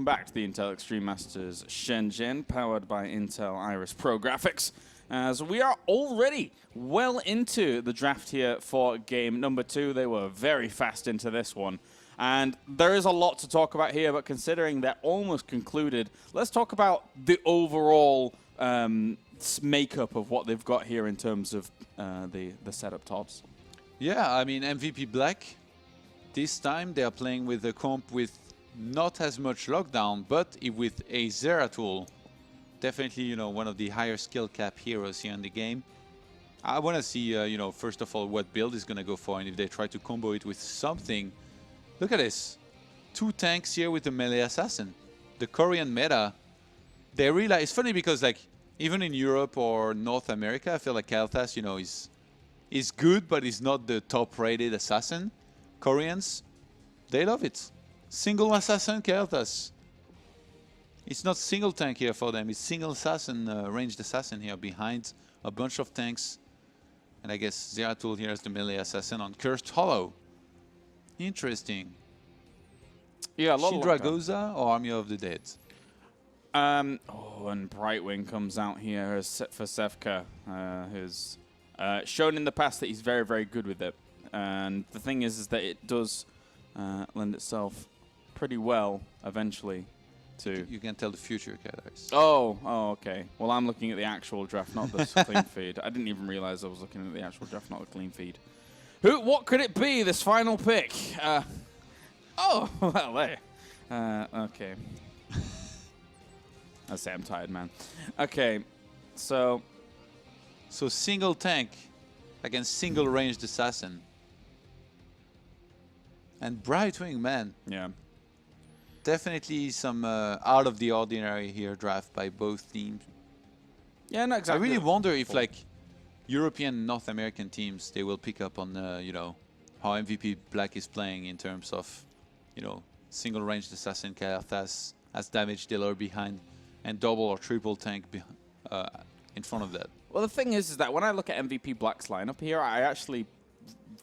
welcome back to the Intel Extreme Masters Shenzhen, powered by Intel Iris Pro Graphics. As we are already well into the draft here for game number 2. They were very fast into this one. And there is a lot to talk about here, but considering they're almost concluded, let's talk about the overall makeup of what they've got here in terms of the setup tops. Yeah, I mean, MVP Black, this time they are playing with a comp with not as much lockdown, but with a Zeratul. Definitely, you know, one of the higher skill cap heroes here in the game. I want to see, you know, first of all, what build is going to go for, and if they try to combo it with something. Look at this. 2 tanks here with the melee assassin. The Korean meta, they realize, it's funny because, like, even in Europe or North America, I feel like Kalthas, you know, is good, but he's not the top-rated assassin. Koreans, they love it. Single assassin Kalthas. It's not single tank here for them. It's single assassin, ranged assassin here behind a bunch of tanks. And I guess Zeratul here is the melee assassin on Cursed Hollow. Interesting. Yeah, a lot Shindra Goza or Army of the Dead? Oh, and Brightwing comes out here for Sevka, who's shown in the past that he's very, very good with it. And the thing is that it does lend itself pretty well eventually to... You can tell the future, guys. Oh, okay. Well, I'm looking at the actual draft, not the clean feed. I didn't even realize I was looking at the actual draft, not the clean feed. What could it be, this final pick? Oh, well, there. Okay. I say I'm tired, man. Okay, so single tank against single ranged assassin. And Brightwing, man. Yeah. Definitely some out of the ordinary here draft by both teams. Yeah, no, exactly. I really wonder if, like, European, North American teams, they will pick up on, you know, how MVP Black is playing in terms of, you know, single ranged assassin Kalthas as damage dealer behind and double or triple tank in front of that. Well, the thing is that when I look at MVP Black's lineup here, I actually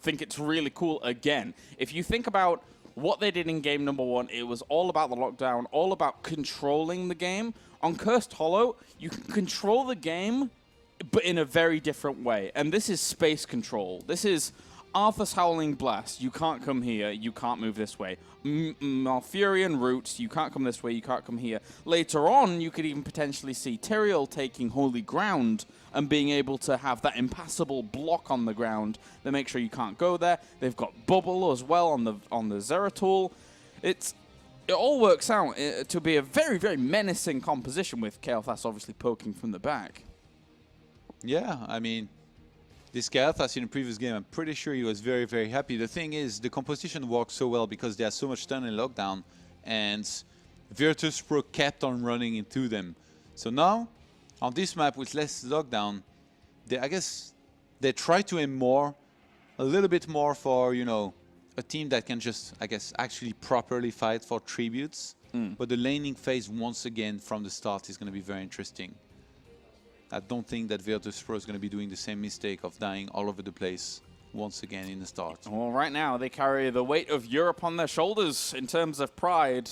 think it's really cool again. If you think about what they did in game number 1, it was all about the lockdown, all about controlling the game. On Cursed Hollow, you can control the game, but in a very different way. And this is space control. This is Arthur's Howling Blast. You can't come here. You can't move this way. Malfurion Roots. You can't come this way. You can't come here. Later on, you could even potentially see Tyrael taking Holy Ground and being able to have that impassable block on the ground that makes sure you can't go there. They've got Bubble as well on the Zeratul. It all works out to be a very, very menacing composition with Kalthas obviously poking from the back. Yeah, I mean, this Kalthas in the previous game, I'm pretty sure he was very, very happy. The thing is, the composition works so well because they had so much stun and lockdown, and Virtus.pro kept on running into them. So now, on this map with less lockdown, I guess they try to aim a little bit more for, you know, a team that can just, I guess, actually properly fight for tributes. But the laning phase, once again, from the start is going to be very interesting. I don't think that Virtus.pro is going to be doing the same mistake of dying all over the place once again in the start. Well, right now they carry the weight of Europe on their shoulders in terms of pride.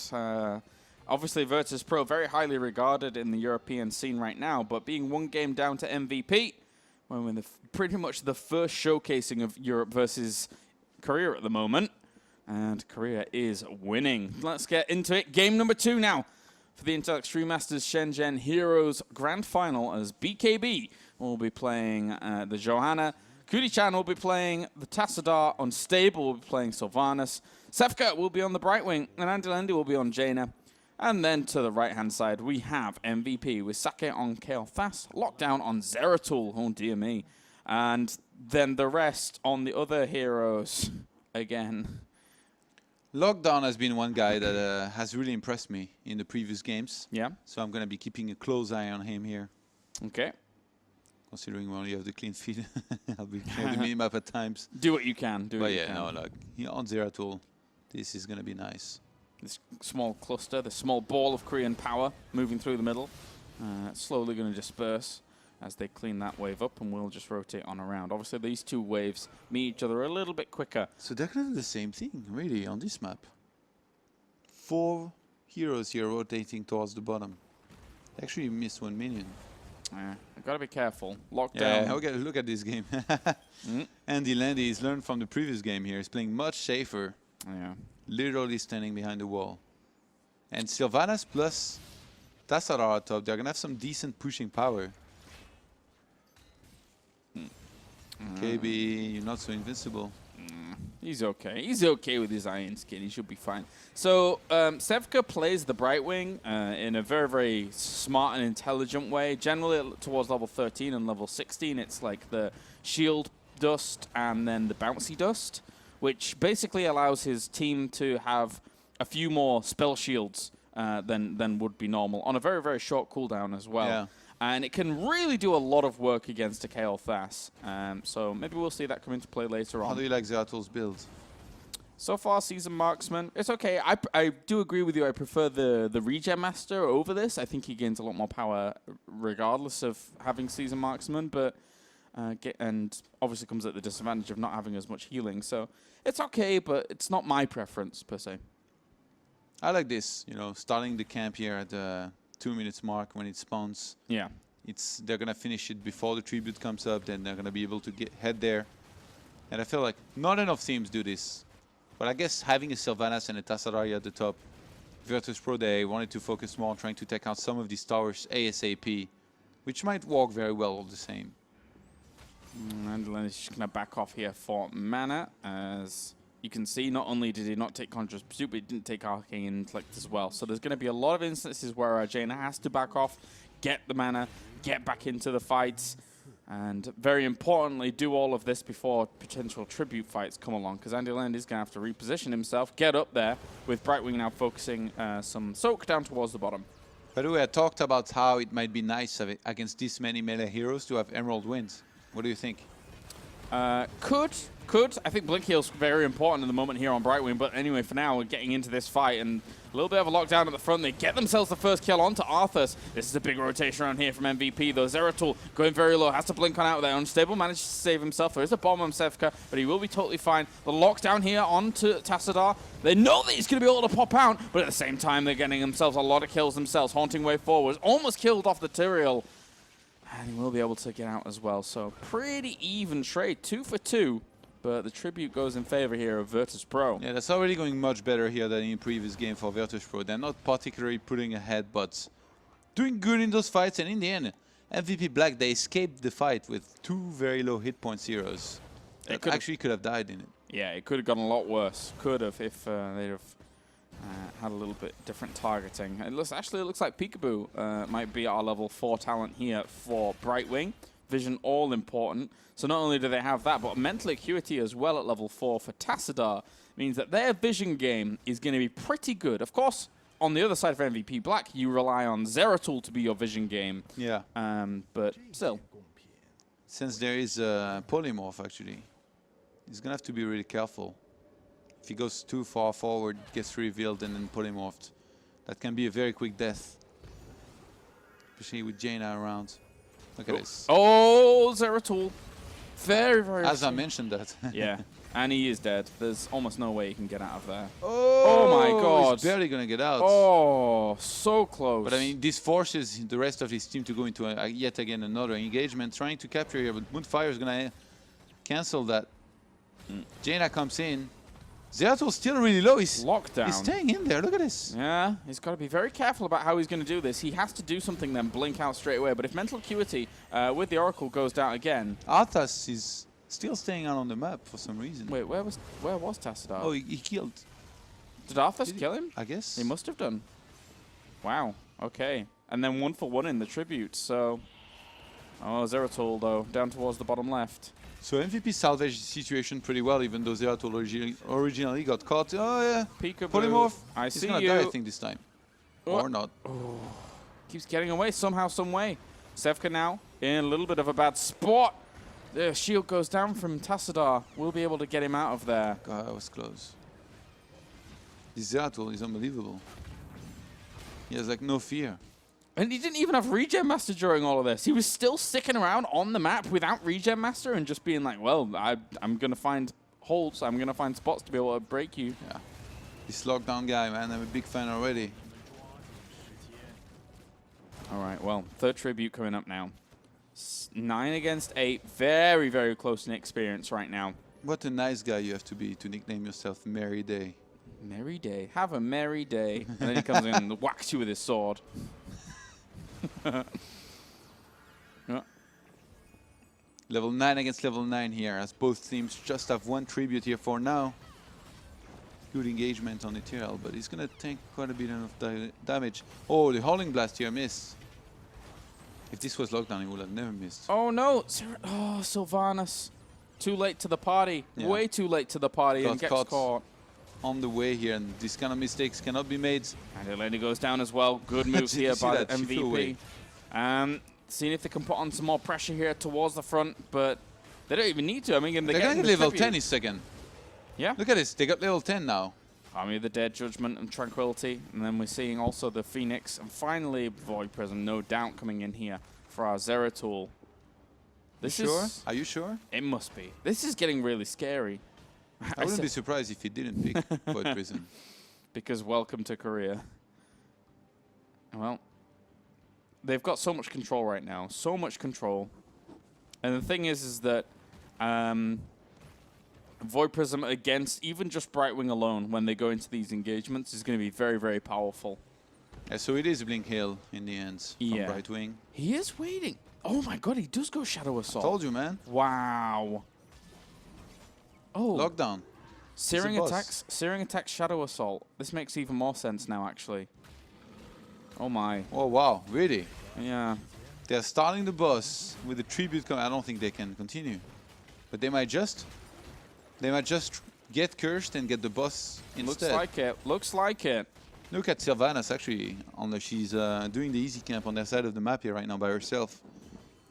Obviously, Virtus.pro very highly regarded in the European scene right now, but being 1 game down to MVP, when we're pretty much the first showcasing of Europe versus Korea at the moment, and Korea is winning. Let's get into it. Game number 2 now for the Intel Extreme Masters Shenzhen Heroes Grand Final, as BKB will be playing the Johanna. Kudi-chan will be playing the Tassadar. Unstable will be playing Sylvanas. Sevka will be on the Brightwing, and Andilendi will be on Jaina. And then to the right-hand side, we have MVP with Sake on Kalthas, Lockdown on Zeratul, oh dear me. And then the rest on the other heroes again. Lockdown has been one guy that has really impressed me in the previous games. Yeah. So I'm going to be keeping a close eye on him here. Okay. Considering we only have the clean feed, I'll be playing the minimap at times. Do what you can. Do what you can. But yeah, no, look, on Zeratul, this is going to be nice. This small cluster, this small ball of Korean power moving through the middle. Slowly going to disperse as they clean that wave up, and we'll just rotate on around. Obviously, these 2 waves meet each other a little bit quicker. So they're going to do the same thing, really, on this map. 4 heroes here rotating towards the bottom. Actually missed one minion. Yeah, gotta be careful. Lockdown. Yeah, okay, look at this game. Andy Landy has learned from the previous game here. He's playing much safer. Yeah. Literally standing behind the wall. And Sylvanas plus Tassadar top, they're gonna have some decent pushing power. KB, you're not so invincible. He's okay. He's okay with his iron skin. He should be fine. So Sevka plays the Brightwing in a very, very smart and intelligent way. Generally, towards level 13 and level 16, it's like the shield dust and then the bouncy dust, which basically allows his team to have a few more spell shields than would be normal on a very, very short cooldown as well. Yeah. And it can really do a lot of work against a KO Thas. So maybe we'll see that come into play later on. How do you like Zeratul build? So far, Season Marksman, it's okay. I do agree with you. I prefer the Regen Master over this. I think he gains a lot more power regardless of having Season Marksman, but and obviously comes at the disadvantage of not having as much healing. So it's okay, but it's not my preference per se. I like this, you know, starting the camp here at the 2 minutes mark when it spawns. Yeah. They're gonna finish it before the tribute comes up, then they're gonna be able to head there. And I feel like not enough teams do this. But I guess having a Sylvanas and a Tassadar at the top, Virtus.pro, they wanted to focus more on trying to take out some of these towers ASAP, which might work very well all the same. And is just gonna back off here for mana, as you can see, not only did he not take Conjurer's Pursuit, but he didn't take Arcane Intellect as well. So there's going to be a lot of instances where Jaina has to back off, get the mana, get back into the fights, and very importantly, do all of this before potential tribute fights come along, because Andy Land is going to have to reposition himself, get up there, with Brightwing now focusing some soak down towards the bottom. By the way, I talked about how it might be nice against this many melee heroes to have Emerald Winds. What do you think? Could. I think Blink Heal's very important in the moment here on Brightwing, but anyway, for now, we're getting into this fight, and a little bit of a lockdown at the front. They get themselves the first kill onto Arthas. This is a big rotation around here from MVP, though. Zeratul going very low, has to blink on out there. Unstable manages to save himself. There is a bomb on Sevka, but he will be totally fine. The lockdown here onto Tassadar. They know that he's going to be able to pop out, but at the same time, they're getting themselves a lot of kills themselves. Haunting way forward. Almost killed off the Tyrael. And he will be able to get out as well. So pretty even trade, 2 for 2. But the tribute goes in favor here of Virtus.pro. Yeah, that's already going much better here than in the previous game for Virtus.pro. They're not particularly putting ahead, but doing good in those fights. And in the end, MVP Black, they escaped the fight with 2 very low hit points heroes. That actually could have died in it. Yeah, it could have gone a lot worse. Could have if they'd have had a little bit different targeting. It looks like Peekaboo might be our level 4 talent here for Brightwing. Vision all important. So not only do they have that, but mental acuity as well at level 4 for Tassadar means that their vision game is going to be pretty good. Of course, on the other side for MVP Black, you rely on Zeratul to be your vision game. Yeah. But still. Since there is a polymorph, actually, he's going to have to be really careful. If he goes too far forward, gets revealed and then polymorphed, that can be a very quick death. Especially with Jaina around. Look at this. Oh, Zeratul. Very, very... As I mentioned that. Yeah. And he is dead. There's almost no way he can get out of there. Oh my God. He's barely going to get out. Oh, so close. But I mean, this forces the rest of his team to go into yet again another engagement, trying to capture here. But Moonfire is going to cancel that. Jaina comes in. Zeratul's still really low. He's locked down. He's staying in there. Look at this. Yeah, he's got to be very careful about how he's going to do this. He has to do something then blink out straight away. But if mental acuity with the Oracle goes down again... Arthas is still staying out on the map for some reason. Wait, where was Tassadar? Oh, he killed. Did Arthas kill him? I guess. He must have done. Wow, okay. And then 1 for 1 in the tribute, so... Oh, Zeratul, though, down towards the bottom left. So MVP salvaged the situation pretty well, even though Zeratul originally got caught. Oh, yeah. Peekaboo. Polymorph. I see He's going to die, I think, this time. Or not. Oh. Keeps getting away somehow, some way. Sevka now in a little bit of a bad spot. The shield goes down from Tassadar. We'll be able to get him out of there. God, that was close. This Zeratul is unbelievable. He has, like, no fear. And he didn't even have Regen Master during all of this. He was still sticking around on the map without Regen Master and just being like, well, I'm going to find holes. I'm going to find spots to be able to break you. Yeah. This lockdown guy, man, I'm a big fan already. All right, well, third tribute coming up now. 9 against 8. Very, very close in experience right now. What a nice guy you have to be to nickname yourself Merry Day. Merry day. Have a merry day. And then he comes in and whacks you with his sword. Yeah. Level 9 against level 9 here, as both teams just have one tribute here for now. Good engagement on the TL, but he's going to take quite a bit of damage. Oh, the Howling Blast here missed. If this was lockdown, he would have never missed. Oh, no. Oh, Sylvanas. Too late to the party. Yeah. Way too late to the party and gets caught. On the way here, and these kind of mistakes cannot be made. And Eleni goes down as well. Good move here by the MVP. Seeing if they can put on some more pressure here towards the front, but they don't even need to. I mean, they're going to getting get level 10 in a second. Yeah. Look at this. They got level 10 now. Army of the Dead, Judgment, and Tranquility. And then we're seeing also the Phoenix. And finally, Void Prism, no doubt, coming in here for our Zeratul. This is sure? Are you sure? It must be. This is getting really scary. I wouldn't be surprised if he didn't pick Void Prism. Because welcome to Korea. Well, they've got so much control right now. So much control. And the thing is that Void Prism against even just Brightwing alone when they go into these engagements is going to be very, very powerful. Yeah, so it is Blink Hill in the end from Brightwing. He is waiting. Oh my god, he does go Shadow Assault. Told you, man. Wow. Oh. Lockdown. Searing attacks, Shadow Assault. This makes even more sense now, actually. Oh my. Oh wow, really? Yeah. They're starting the boss with a tribute coming. I don't think they can continue. But they might just get cursed and get the boss instead. Looks like it. Looks like it. Look at Sylvanas actually. She's doing the easy camp on their side of the map here right now by herself.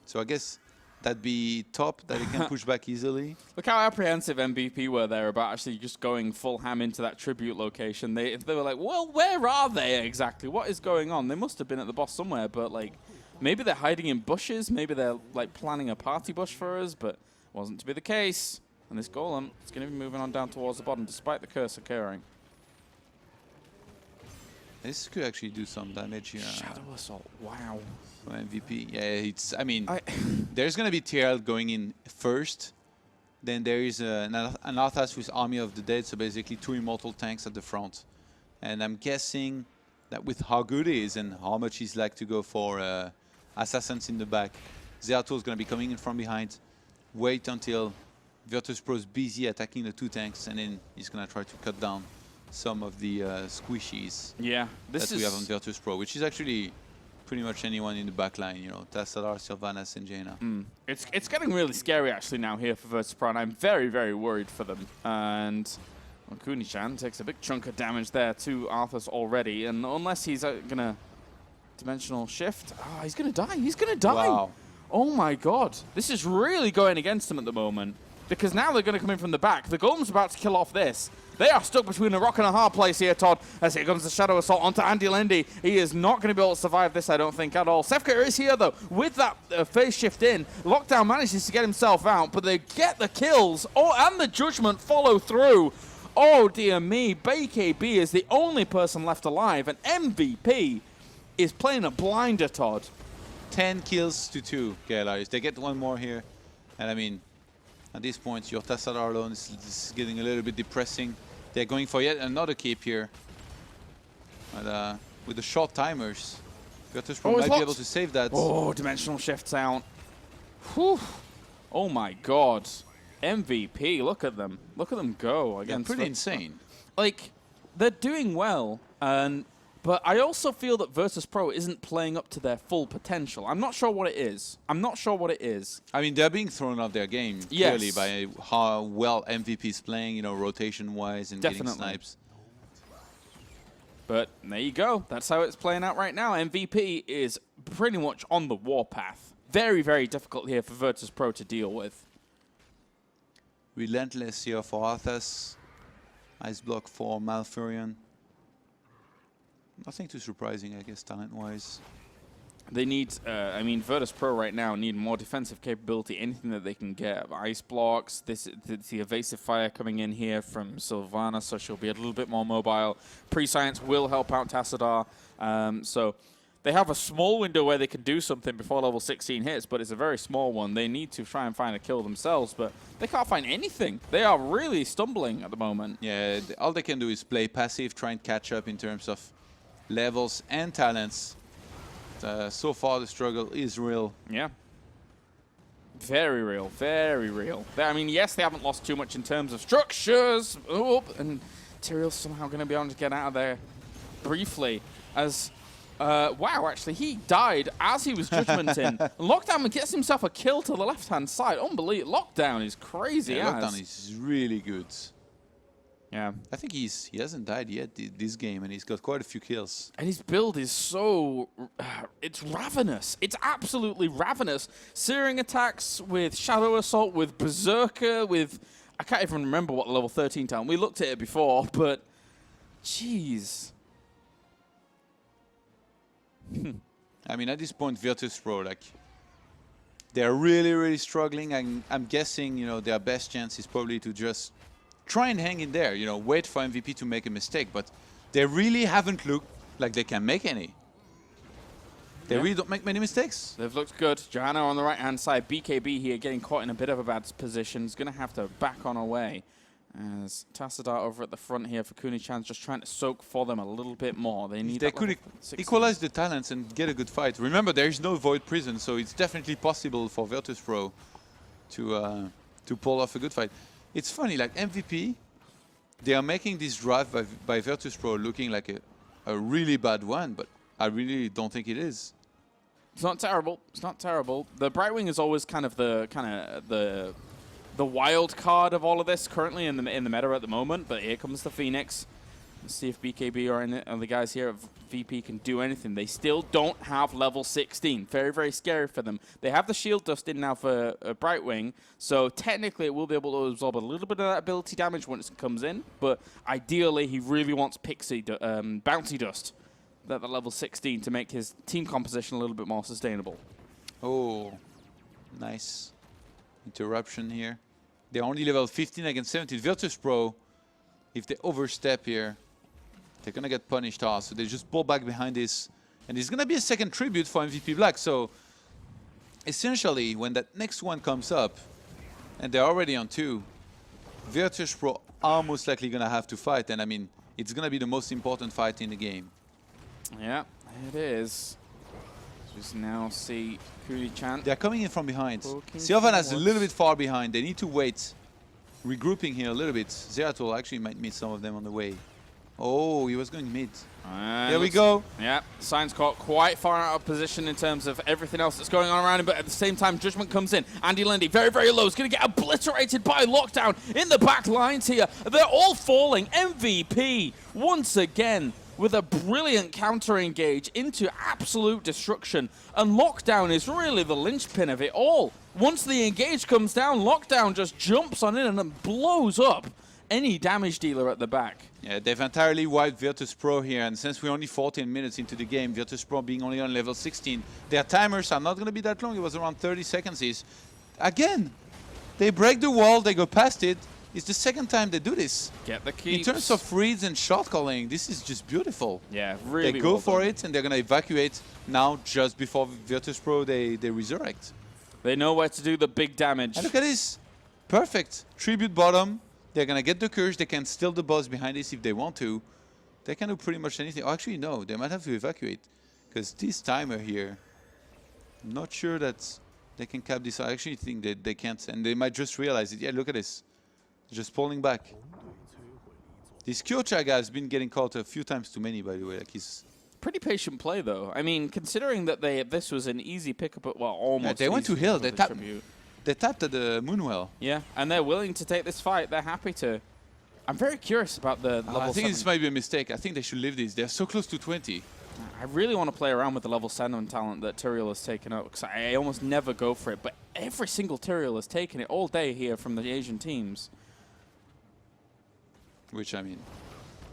So I guess that'd be top, that it can push back easily. Look how apprehensive MVP were there about actually just going full ham into that tribute location. They were like, well, where are they exactly? What is going on? They must have been at the boss somewhere, but like, maybe they're hiding in bushes. Maybe they're like planning a party bush for us, but it wasn't to be the case. And this Golem is going to be moving on down towards the bottom despite the curse occurring. This could actually do some damage here. Shadow Assault, wow. MVP, yeah, I mean, there's going to be TL going in first. Then there is an Arthas with Army of the Dead, so basically 2 immortal tanks at the front. And I'm guessing that with how good he is and how much he's like to go for assassins in the back, Zeratul is going to be coming in from behind. Wait until Virtus.pro is busy attacking the 2 tanks, and then he's going to try to cut down some of the squishies that we have on Virtus.pro, which is actually pretty much anyone in the back line, you know, Tassadar, Sylvanas, and Jaina. It's getting really scary actually now here for Virtus.pro, and I'm very, very worried for them. And Kuni-chan takes a big chunk of damage there to Arthas already, and unless he's going to dimensional shift, he's going to die. He's going to die. Wow. Oh my god. This is really going against him at the moment, because now they're going to come in from the back. The Golem's about to kill off this. They are stuck between a rock and a hard place here, Todd, as here comes the Shadow Assault onto Andy Lendy. He is not going to be able to survive this, I don't think, at all. Sefka is here, though, with that phase shift in. Lockdown manages to get himself out, but they get the kills. Oh, and the Judgment follow through. Oh, dear me. BKB is the only person left alive, and MVP is playing a blinder, Todd. 10 kills to 2, KLRs. They get one more here. And I mean, at this point, your Tassadar alone is getting a little bit depressing. They're going for yet another keep here. But with the short timers, Virtus.pro might be able to save that. Oh, dimensional shifts out. Whew. Oh my god. MVP, look at them. Look at them go against. They're pretty insane. Like, they're doing well, but I also feel that Virtus.pro isn't playing up to their full potential. I'm not sure what it is. I'm not sure what it is. I mean, they're being thrown off their game, clearly, by how well MVP is playing, you know, rotation-wise and getting snipes. But there you go. That's how it's playing out right now. MVP is pretty much on the warpath. Very, very difficult here for Virtus.pro to deal with. Relentless here for Arthas. Ice block for Malfurion. Nothing too surprising, I guess, talent-wise. They need, I mean, Virtus.pro right now need more defensive capability, anything that they can get. Ice blocks, the evasive fire coming in here from Sylvana, so she'll be a little bit more mobile. Prescience will help out Tassadar. So They have a small window where they can do something before level 16 hits, but it's a very small one. They need to try and find a kill themselves, but they can't find anything. They are really stumbling at the moment. Yeah, all they can do is play passive, try and catch up in terms of levels and talents. So far, the struggle is real. Yeah. Very real, very real. I mean, yes, they haven't lost too much in terms of structures. Oh, and Tyrell's somehow going to be able to get out of there briefly as... wow, actually, he died as he was judgmenting. Lockdown gets himself a kill to the left-hand side. Unbelievable. Lockdown is crazy. Yeah, Lockdown is really good. Yeah. I think he hasn't died yet this game, and he's got quite a few kills. And his build is so... it's ravenous. It's absolutely ravenous. Searing attacks with Shadow Assault, with Berserker, with... I can't even remember what the level 13 talent. We looked at it before, but... Jeez. I mean, at this point, Virtus.pro, like, they're really, really struggling. I'm guessing, you know, their best chance is probably to just try and hang in there, you know, wait for MVP to make a mistake. But they really haven't looked like they can make any. They really don't make many mistakes. They've looked good. Johanna on the right-hand side. BKB here getting caught in a bit of a bad position. Is going to have to back on away. As Tassadar over at the front here for Kuni-chan's just trying to soak for them a little bit more. They need. They could equalize the talents and get a good fight. Remember, there is no Void Prison, so it's definitely possible for Virtus.pro to pull off a good fight. It's funny, like MVP, they are making this drive by Virtus.pro looking like a really bad one, but I really don't think it is. It's not terrible. It's not terrible. The Brightwing is always kind of the wild card of all of this currently in the meta at the moment, but here comes the Phoenix. Let's see if BKB or the guys here at VP can do anything. They still don't have level 16. Very, very scary for them. They have the shield dust in now for Brightwing, so technically it will be able to absorb a little bit of that ability damage once it comes in, but ideally he really wants Pixie Bouncy Dust at the level 16 to make his team composition a little bit more sustainable. Oh, nice interruption here. They're only level 15 against 17. Virtus.pro, if they overstep here, they're going to get punished hard. So they just pull back behind this. And it's going to be a second tribute for MVP Black. So essentially, when that next one comes up, and they're already on 2, Virtus.pro are most likely going to have to fight. And I mean, it's going to be the most important fight in the game. Yeah, it is. Just now see Kuni-chan. They're coming in from behind. Sylvanas is a little bit far behind. They need to wait. Regrouping here a little bit. Zeratul actually might meet some of them on the way. Oh, he was going mid. There we go. Yeah, Signs caught quite far out of position in terms of everything else that's going on around him, but at the same time, Judgment comes in. Andy Lindy, very, very low, is going to get obliterated by Lockdown in the back lines here. They're all falling. MVP, once again, with a brilliant counter-engage into absolute destruction. And Lockdown is really the linchpin of it all. Once the engage comes down, Lockdown just jumps on in and then blows up any damage dealer at the back. Yeah, they've entirely wiped Virtus.pro here, and since we're only 14 minutes into the game, Virtus.pro being only on level 16, their timers are not going to be that long. It was around 30 seconds. Again, they break the wall, they go past it. It's the second time they do this. Get the keeps. In terms of reads and shot calling, this is just beautiful. Yeah, really They go well for done. it, and they're going to evacuate now just before Virtus.pro they resurrect. They know where to do the big damage. And look at this. Perfect. Tribute bottom. They're going to get the curse. They can steal the boss behind this if they want to. They can do pretty much anything. Oh, actually, no. They might have to evacuate. Because this timer here, I'm not sure that they can cap this. I actually think that they can't. And they might just realize it. Yeah, look at this. Just pulling back. This Kyocha guy has been getting caught a few times too many, by the way. Like he's pretty patient play, though. I mean, considering that this was an easy pickup, well, almost. Yeah, they went to hill. They tapped at the Moonwell. Yeah, and they're willing to take this fight. They're happy to. I'm very curious about the level 7. I think this might be a mistake. I think they should leave this. They're so close to 20. I really want to play around with the level 7 talent that Tyrael has taken up, because I almost never go for it, but every single Tyrael has taken it all day here from the Asian teams. Which, I mean,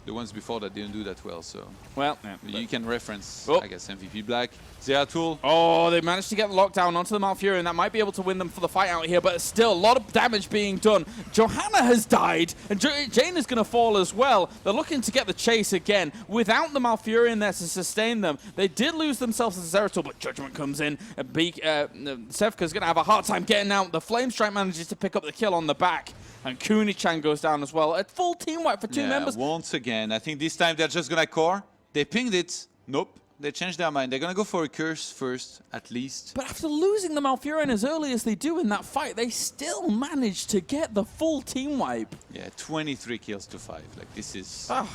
The ones before that didn't do that well, so Well, yeah, you can reference, Oh. I guess, MVP Black. Zeratul, oh, they managed to get the lockdown onto the Malfurion, and that might be able to win them for the fight out here, but still a lot of damage being done. Johanna has died, and Jane is going to fall as well. They're looking to get the chase again. Without the Malfurion there to sustain them, they did lose themselves as Zeratul, but Judgment comes in. Sevka's going to have a hard time getting out. The Flame Strike manages to pick up the kill on the back, and Kuni-chan goes down as well. A full team wipe for two members. Once again, I think this time they're just gonna core. They pinged it. Nope. They changed their mind. They're gonna go for a curse first, at least. But after losing the Malfurion as early as they do in that fight, they still managed to get the full team wipe. Yeah, 23 kills to 5. Like, this is Ah.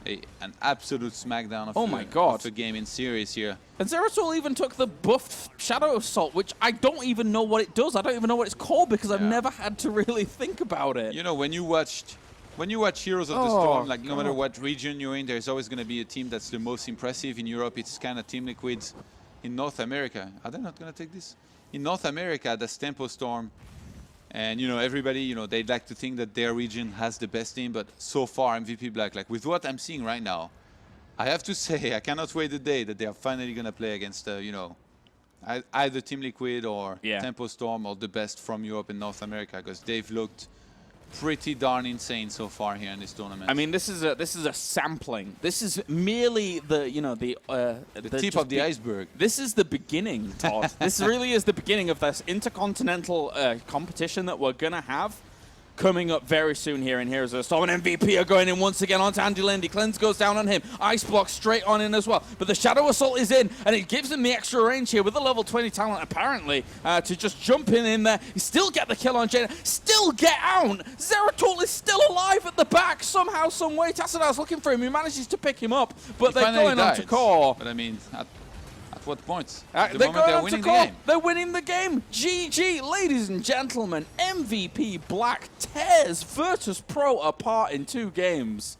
an absolute smackdown of, Oh my God. of the game in series here. And Zeratul even took the buffed Shadow Assault, which I don't even know what it does. I don't even know what it's called because I've never had to really think about it. You know, when you watch Heroes of the Oh, Storm, like no matter God. what region you're in, there's always going to be a team that's the most impressive. In Europe, it's kind of Team Liquid. In North America, are they not going to take this? In North America, that's Tempo Storm. And, you know, everybody, you know, they'd like to think that their region has the best team, but so far, MVP Black, like with what I'm seeing right now, I have to say, I cannot wait the day that they are finally going to play against, you know, either Team Liquid or Tempo Storm or the best from Europe and North America, because they've looked pretty darn insane so far here in this tournament. I mean, this is a sampling. This is merely the the tip of the iceberg. This is the beginning, Todd. This really is the beginning of this intercontinental competition that we're gonna have coming up very soon here in Heroes of the Storm. And MVP are going in once again onto Andy Lindy. Cleanse goes down on him. Ice block straight on in as well. But the Shadow Assault is in, and it gives him the extra range here with a level 20 talent, apparently, to just jump in there. You still get the kill on Jane. Still get out. Zeratul is still alive at the back somehow, some way. Tassadal's looking for him. He manages to pick him up, but they're going on to core. But I mean, at what point? They're The moment they're winning the game. They're winning the game. GG, ladies and gentlemen. MVP Black tears Virtus.pro apart in 2 games.